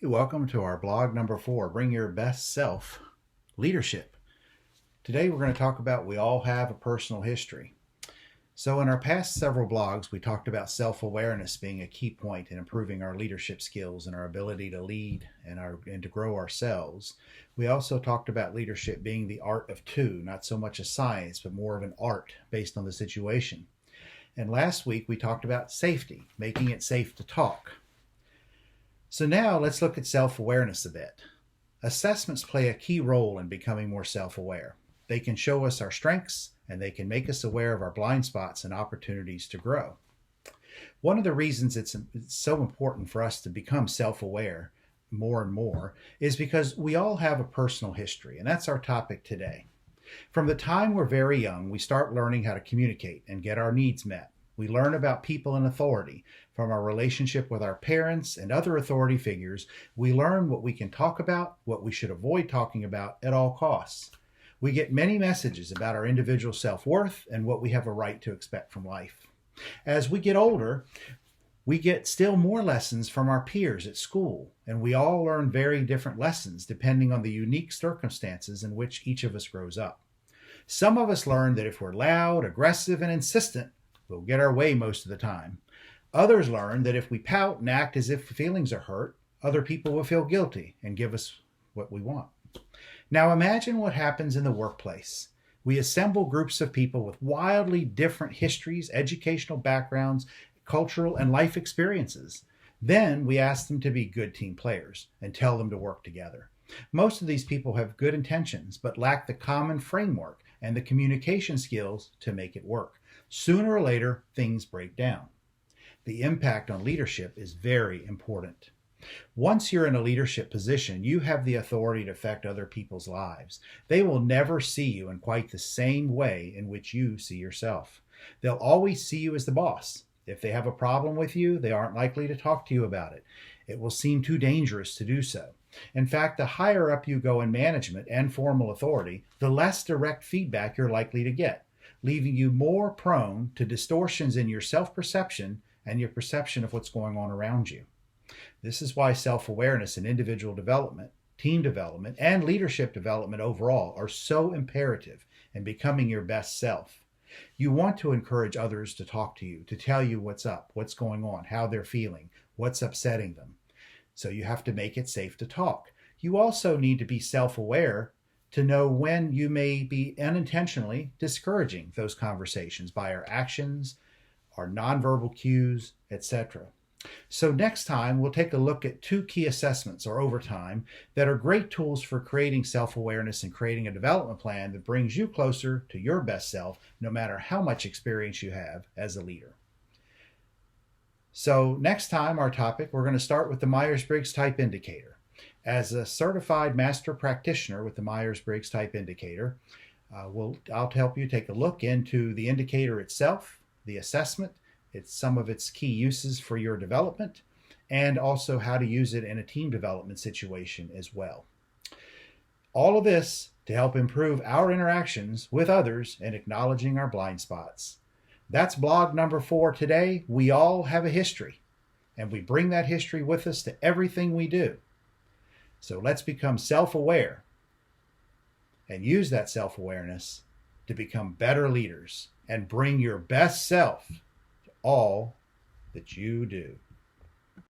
Welcome to our blog number 4, Bring Your Best Self, Leadership. Today we're going to talk about we all have a personal history. So in our past several blogs, we talked about self-awareness being a key point in improving our leadership skills and our ability to lead and to grow ourselves. We also talked about leadership being the art of two, not so much a science, but more of an art based on the situation. And last week we talked about safety, making it safe to talk. So now let's look at self-awareness a bit. Assessments play a key role in becoming more self-aware. They can show us our strengths, and they can make us aware of our blind spots and opportunities to grow. One of the reasons it's so important for us to become self-aware more and more is because we all have a personal history, and that's our topic today. From the time we're very young, we start learning how to communicate and get our needs met. We learn about people in authority. From our relationship with our parents and other authority figures, we learn what we can talk about, what we should avoid talking about at all costs. We get many messages about our individual self-worth and what we have a right to expect from life. As we get older, we get still more lessons from our peers at school, and we all learn very different lessons depending on the unique circumstances in which each of us grows up. Some of us learn that if we're loud, aggressive, and insistent, we'll get our way most of the time. Others learn that if we pout and act as if feelings are hurt, other people will feel guilty and give us what we want. Now imagine what happens in the workplace. We assemble groups of people with wildly different histories, educational backgrounds, cultural and life experiences. Then we ask them to be good team players and tell them to work together. Most of these people have good intentions, but lack the common framework and the communication skills to make it work. Sooner or later, things break down. The impact on leadership is very important. Once you're in a leadership position, you have the authority to affect other people's lives. They will never see you in quite the same way in which you see yourself. They'll always see you as the boss. If they have a problem with you, they aren't likely to talk to you about it. It will seem too dangerous to do so. In fact, the higher up you go in management and formal authority, the less direct feedback you're likely to get, leaving you more prone to distortions in your self-perception and your perception of what's going on around you. This is why self-awareness and individual development, team development, and leadership development overall are so imperative in becoming your best self. You want to encourage others to talk to you, to tell you what's up, what's going on, how they're feeling, what's upsetting them. So you have to make it safe to talk. You also need to be self-aware to know when you may be unintentionally discouraging those conversations by our actions, our nonverbal cues, etc. So next time, we'll take a look at 2 key assessments, or overtime, that are great tools for creating self-awareness and creating a development plan that brings you closer to your best self, no matter how much experience you have as a leader. So next time, our topic, we're going to start with the Myers-Briggs Type Indicator. As a certified master practitioner with the Myers-Briggs Type Indicator, I'll help you take a look into the indicator itself, the assessment, some of its key uses for your development, and also how to use it in a team development situation as well. All of this to help improve our interactions with others and acknowledging our blind spots. That's blog number 4 today. We all have a history, and we bring that history with us to everything we do. So let's become self-aware and use that self-awareness to become better leaders and bring your best self to all that you do.